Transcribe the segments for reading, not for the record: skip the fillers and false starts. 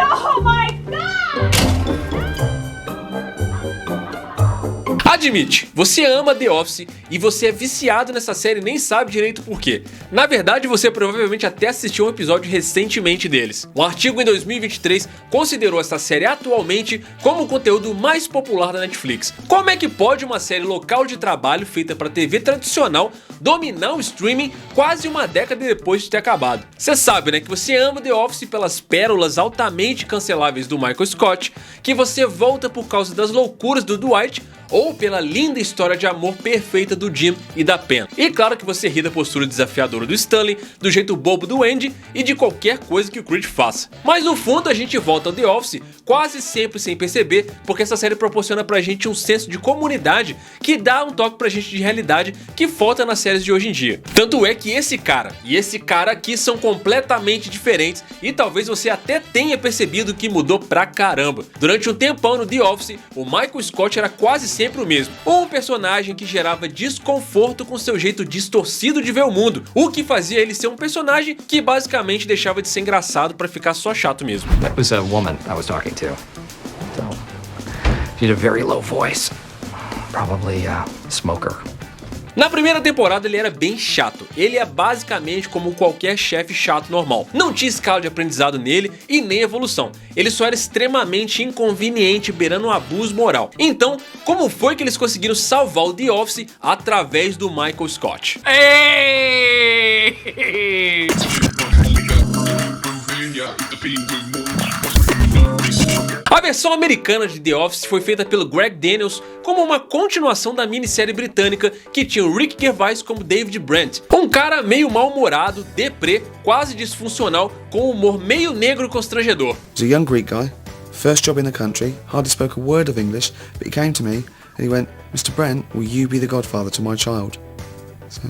Oh my God! Admite, você ama The Office e você é viciado nessa série e nem sabe direito por quê. Na verdade, você provavelmente até assistiu um episódio recentemente deles. Um artigo em 2023 considerou essa série atualmente como o conteúdo mais popular da Netflix. Como é que pode uma série local de trabalho feita para TV tradicional dominar o streaming quase uma década depois de ter acabado? Você sabe, né, que você ama The Office pelas pérolas altamente canceláveis do Michael Scott, que você volta por causa das loucuras do Dwight ou pela linda história de amor perfeita do Jim e da Pen. E claro que você ri da postura desafiadora do Stanley, do jeito bobo do Andy e de qualquer coisa que o Creed faça. Mas no fundo a gente volta ao The Office quase sempre sem perceber, porque essa série proporciona pra gente um senso de comunidade que dá um toque pra gente de realidade que falta nas séries de hoje em dia. Tanto é que esse cara e esse cara aqui são completamente diferentes e talvez você até tenha percebido que mudou pra caramba. Durante um tempão no The Office, o Michael Scott era quase sempre o mesmo. Um personagem que gerava desconforto com seu jeito distorcido de ver o mundo, o que fazia ele ser um personagem que basicamente deixava de ser engraçado pra ficar só chato mesmo. That was a woman I was talking to. So, she had a very low voice. Probably a smoker. Na primeira temporada ele era bem chato, ele é basicamente como qualquer chefe chato normal. Não tinha escala de aprendizado nele e nem evolução, ele só era extremamente inconveniente, beirando um abuso moral. Então, como foi que eles conseguiram salvar o The Office através do Michael Scott? A versão americana de The Office foi feita pelo Greg Daniels como uma continuação da minissérie britânica que tinha o Rick Gervais como David Brent, um cara meio mal-humorado, deprê, quase disfuncional, com humor meio negro constrangedor. He's a young Greek guy, first job in the country, hardly spoke a word of English, but he came to me and he went, "Mr. Brent, will you be the godfather to my child?" So...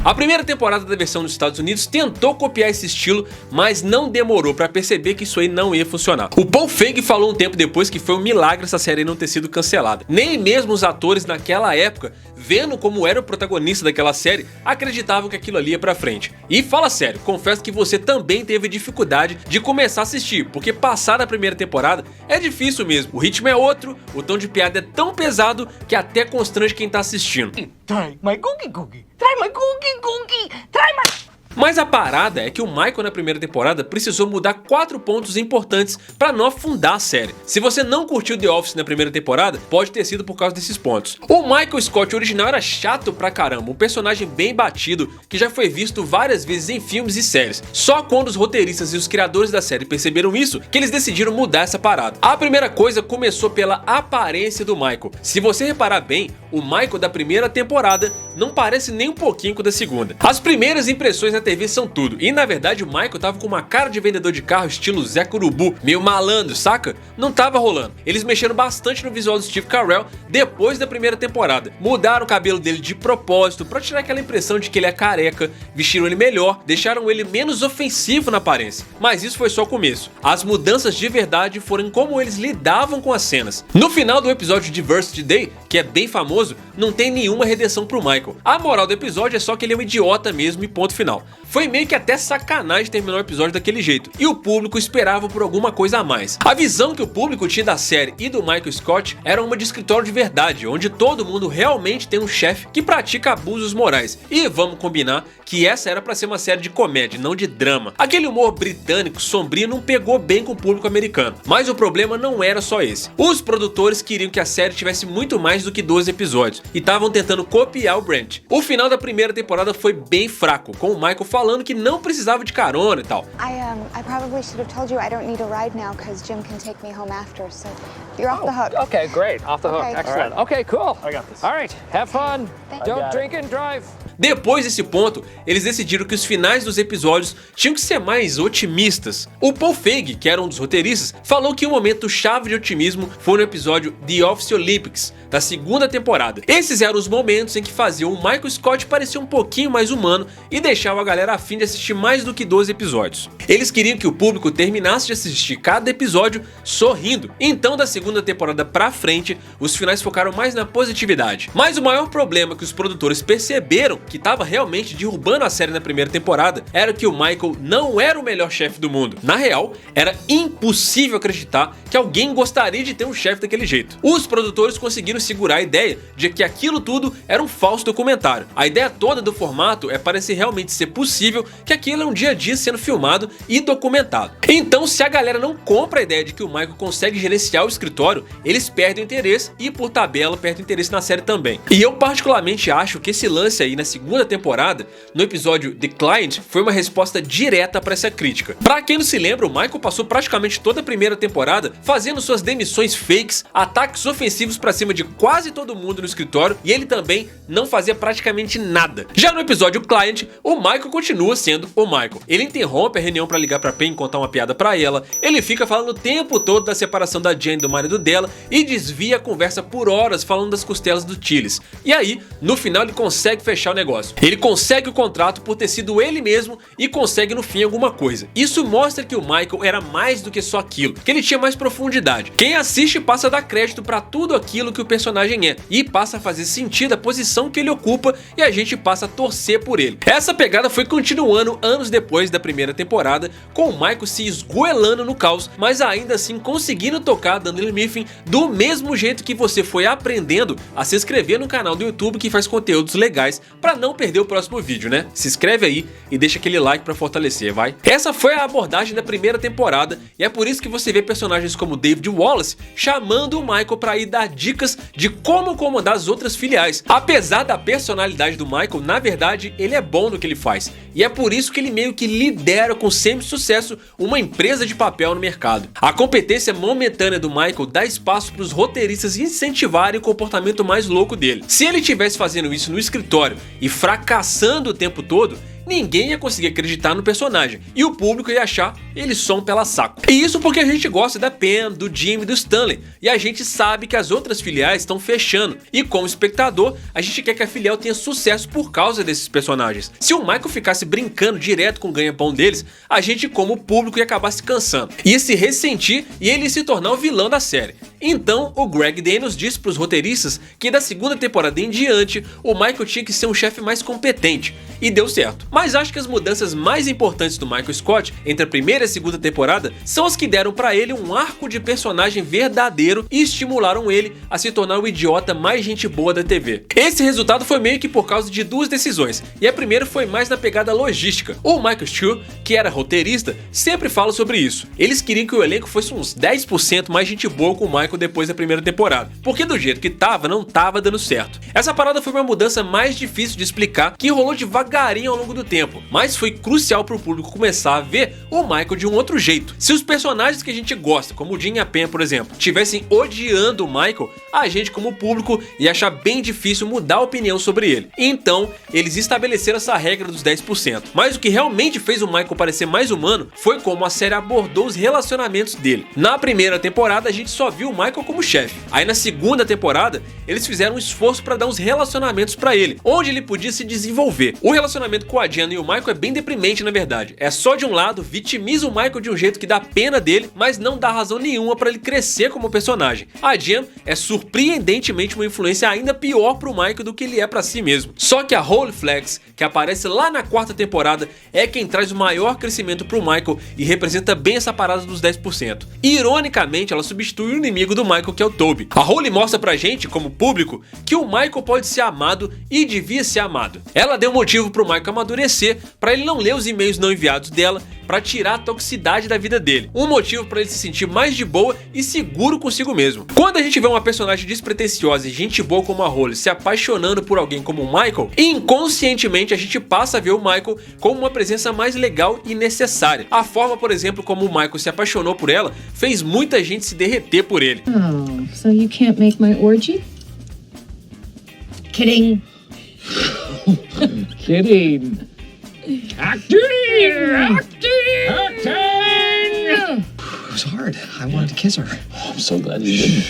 A primeira temporada da versão dos Estados Unidos tentou copiar esse estilo, mas não demorou pra perceber que isso aí não ia funcionar. O Paul Feig falou um tempo depois que foi um milagre essa série não ter sido cancelada. Nem mesmo os atores naquela época, vendo como era o protagonista daquela série, acreditavam que aquilo ali ia pra frente. E fala sério, confesso que você também teve dificuldade de começar a assistir, porque passar da primeira temporada é difícil mesmo. O ritmo é outro, o tom de piada é tão pesado que até constrange quem tá assistindo. Try my cookie cookie. Try my cookie cookie. Try my... Mas a parada é que o Michael na primeira temporada precisou mudar 4 pontos importantes pra não afundar a série. Se você não curtiu The Office na primeira temporada, pode ter sido por causa desses pontos. O Michael Scott original era chato pra caramba, um personagem bem batido que já foi visto várias vezes em filmes e séries. Só quando os roteiristas e os criadores da série perceberam isso, que eles decidiram mudar essa parada. A primeira coisa começou pela aparência do Michael. Se você reparar bem, o Michael da primeira temporada não parece nem um pouquinho com o da segunda. As primeiras impressões na TV são tudo, e na verdade o Michael tava com uma cara de vendedor de carro estilo Zé Curubu, meio malandro, saca? Não tava rolando. Eles mexeram bastante no visual do Steve Carell depois da primeira temporada. Mudaram o cabelo dele de propósito pra tirar aquela impressão de que ele é careca, vestiram ele melhor, deixaram ele menos ofensivo na aparência. Mas isso foi só o começo. As mudanças de verdade foram em como eles lidavam com as cenas. No final do episódio Diversity Day, que é bem famoso, não tem nenhuma redenção pro Michael. A moral do episódio é só que ele é um idiota mesmo e ponto final. Foi meio que até sacanagem terminar o episódio daquele jeito, e o público esperava por alguma coisa a mais. A visão que o público tinha da série e do Michael Scott era uma de escritório de verdade, onde todo mundo realmente tem um chefe que pratica abusos morais. E vamos combinar que essa era pra ser uma série de comédia, não de drama. Aquele humor britânico sombrio não pegou bem com o público americano. Mas o problema não era só esse. Os produtores queriam que a série tivesse muito mais do que 12 episódios, e estavam tentando copiar o Brent. O final da primeira temporada foi bem fraco, com o Michael falando que não precisava de carona e tal. I probably should have told you I don't need a ride now because Jim can take me home after, so you're off the hook. Okay, great. Off the hook. Okay. Excellent. Okay, cool. I got this. All right, have fun. Thank Don't you. drink and drive. Depois desse ponto, eles decidiram que os finais dos episódios tinham que ser mais otimistas. O Paul Feig, que era um dos roteiristas, falou que o momento chave de otimismo foi no episódio The Office Olympics, da segunda temporada. Esses eram os momentos em que faziam o Michael Scott parecer um pouquinho mais humano e deixavam a galera a fim de assistir mais do que 12 episódios. Eles queriam que o público terminasse de assistir cada episódio sorrindo. Então, da segunda temporada pra frente, os finais focaram mais na positividade. Mas o maior problema que os produtores perceberam que estava realmente derrubando a série na primeira temporada era que o Michael não era o melhor chefe do mundo. Na real, era impossível acreditar que alguém gostaria de ter um chefe daquele jeito. Os produtores conseguiram segurar a ideia de que aquilo tudo era um falso documentário. A ideia toda do formato é parecer realmente ser possível que aquilo é um dia a dia sendo filmado e documentado. Então, se a galera não compra a ideia de que o Michael consegue gerenciar o escritório, eles perdem o interesse e, por tabela, perdem o interesse na série também. E eu particularmente acho que esse lance aí na segunda temporada, no episódio The Client, foi uma resposta direta para essa crítica. Pra quem não se lembra, o Michael passou praticamente toda a primeira temporada fazendo suas demissões fakes, ataques ofensivos pra cima de quase todo mundo no escritório, e ele também não fazia praticamente nada. Já no episódio Client, o Michael continua sendo o Michael. Ele interrompe a reunião pra ligar pra Pen e contar uma piada pra ela, ele fica falando o tempo todo da separação da Jane do marido dela e desvia a conversa por horas falando das costelas do Chiles. E aí, no final ele consegue fechar o negócio. Ele consegue o contrato por ter sido ele mesmo e consegue no fim alguma coisa. Isso mostra que o Michael era mais do que só aquilo, que ele tinha mais profundidade. Quem assiste passa a dar crédito pra tudo aquilo que o personagem é e passa a fazer sentido a posição que ele ocupa e a gente passa a torcer por ele. Essa pegada foi continuando anos depois da primeira temporada, com o Michael se esgoelando no caos, mas ainda assim conseguindo tocar Dunder Mifflin do mesmo jeito que você foi aprendendo a se inscrever no canal do YouTube que faz conteúdos legais pra não perder o próximo vídeo, né? Se inscreve aí e deixa aquele like pra fortalecer, vai? Essa foi a abordagem da primeira temporada e é por isso que você vê personagens como David Wallace chamando o Michael pra ir dar dicas de como comandar as outras filiais. Apesar da personalidade do Michael, na verdade ele é bom no que ele faz e é por isso que ele meio que lidera com semi-sucesso uma empresa de papel no mercado. A competência momentânea do Michael dá espaço para os roteiristas incentivarem o comportamento mais louco dele. Se ele estivesse fazendo isso no escritório e fracassando o tempo todo, ninguém ia conseguir acreditar no personagem e o público ia achar ele só um pela-saco. E isso porque a gente gosta da Pen, do Jim e do Stanley e a gente sabe que as outras filiais estão fechando e como espectador a gente quer que a filial tenha sucesso por causa desses personagens. Se o Michael ficasse brincando direto com o ganha-pão deles, a gente como público ia acabar se cansando, ia se ressentir e ele ia se tornar o vilão da série. Então o Greg Daniels disse para os roteiristas que da segunda temporada em diante o Michael tinha que ser um chefe mais competente e deu certo. Mas acho que as mudanças mais importantes do Michael Scott entre a primeira e a segunda temporada são as que deram pra ele um arco de personagem verdadeiro e estimularam ele a se tornar o idiota mais gente boa da TV. Esse resultado foi meio que por causa de duas decisões, e a primeira foi mais na pegada logística. O Michael Schur, que era roteirista, sempre fala sobre isso. Eles queriam que o elenco fosse uns 10% mais gente boa com o Michael depois da primeira temporada, porque do jeito que tava, não tava dando certo. Essa parada foi uma mudança mais difícil de explicar, que rolou devagarinho ao longo do tempo, mas foi crucial para o público começar a ver o Michael de um outro jeito. Se os personagens que a gente gosta, como o Jim e a Pen, por exemplo, tivessem odiando o Michael, a gente como público ia achar bem difícil mudar a opinião sobre ele. Então, eles estabeleceram essa regra dos 10%. Mas o que realmente fez o Michael parecer mais humano foi como a série abordou os relacionamentos dele. Na primeira temporada, a gente só viu o Michael como chefe. Aí na segunda temporada, eles fizeram um esforço para dar uns relacionamentos para ele, onde ele podia se desenvolver. O relacionamento com a Diana e o Michael é bem deprimente, na verdade. É só de um lado, vitimiza o Michael de um jeito que dá pena dele, mas não dá razão nenhuma para ele crescer como personagem. A Jen é surpreendentemente uma influência ainda pior pro Michael do que ele é para si mesmo. Só que a Holy Flex, que aparece lá na quarta temporada, é quem traz o maior crescimento pro Michael e representa bem essa parada dos 10%. Ironicamente, ela substitui o inimigo do Michael, que é o Toby. A Holy mostra pra gente, como público, que o Michael pode ser amado e devia ser amado. Ela deu motivo pro Michael amadurecer, pra ele não ler os e-mails não enviados dela, pra tirar a toxicidade da vida dele. Um motivo pra ele se sentir mais de boa e seguro consigo mesmo. Quando a gente vê uma personagem despretensiosa e gente boa como a Holly se apaixonando por alguém como o Michael, inconscientemente a gente passa a ver o Michael como uma presença mais legal e necessária. A forma, por exemplo, como o Michael se apaixonou por ela fez muita gente se derreter por ele. Oh, so you can't make my orgy? Kidding. Kidding. Acting! It was hard. I wanted to kiss her. I'm so glad you didn't.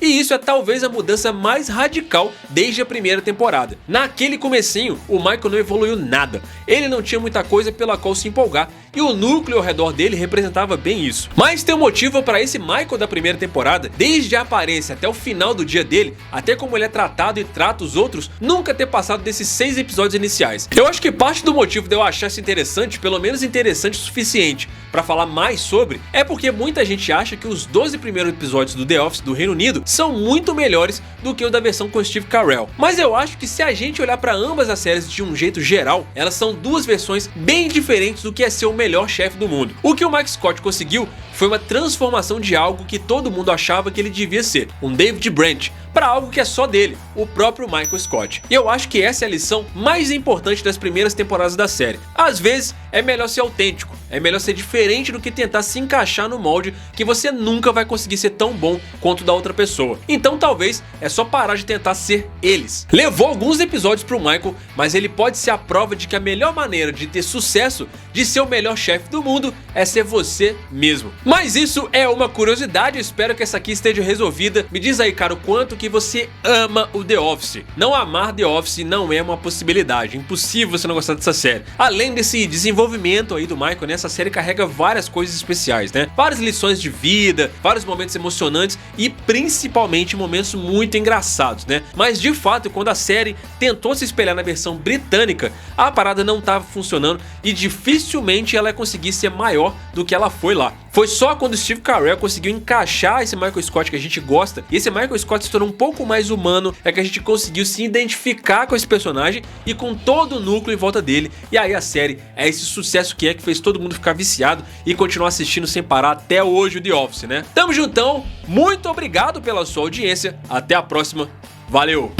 E isso é talvez a mudança mais radical desde a primeira temporada. Naquele comecinho, o Michael não evoluiu nada. Ele não tinha muita coisa pela qual se empolgar e o núcleo ao redor dele representava bem isso. Mas tem um motivo para esse Michael da primeira temporada, desde a aparência até o final do dia dele, até como ele é tratado e trata os outros, nunca ter passado desses 6 episódios iniciais. Eu acho que parte do motivo de eu achar isso interessante, pelo menos interessante o suficiente para falar mais sobre, é porque muita gente acha que os 12 primeiros episódios do The Office do Reino Unido são muito melhores do que o da versão com Steve Carell. Mas eu acho que se a gente olhar para ambas as séries de um jeito geral, elas são duas versões bem diferentes do que é ser o melhor chefe do mundo. O que o Mike Scott conseguiu foi uma transformação de algo que todo mundo achava que ele devia ser, um David Brent, para algo que é só dele, o próprio Michael Scott. E eu acho que essa é a lição mais importante das primeiras temporadas da série. Às vezes é melhor ser autêntico, é melhor ser diferente do que tentar se encaixar no molde que você nunca vai conseguir ser tão bom quanto da outra pessoa. Então talvez é só parar de tentar ser eles. Levou alguns episódios pro Michael, mas ele pode ser a prova de que a melhor maneira de ter sucesso, de ser o melhor chefe do mundo, é ser você mesmo. Mas isso é uma curiosidade, eu espero que essa aqui esteja resolvida. Me diz aí, cara, o quanto que você ama o The Office. Não amar The Office não é uma possibilidade, impossível você não gostar dessa série. Além desse desenvolvimento aí do Michael, né, essa série carrega várias coisas especiais, né? Várias lições de vida, vários momentos emocionantes e principalmente momentos muito engraçados, né? Mas de fato, quando a série tentou se espelhar na versão britânica, a parada não estava funcionando e dificilmente ela ia conseguir ser maior do que ela foi lá. Foi só quando Steve Carell conseguiu encaixar esse Michael Scott que a gente gosta, e esse Michael Scott se tornou um pouco mais humano, é que a gente conseguiu se identificar com esse personagem e com todo o núcleo em volta dele. E aí a série é esse sucesso que fez todo mundo ficar viciado e continuar assistindo sem parar até hoje o The Office, né? Tamo juntão, muito obrigado pela sua audiência, até a próxima, valeu!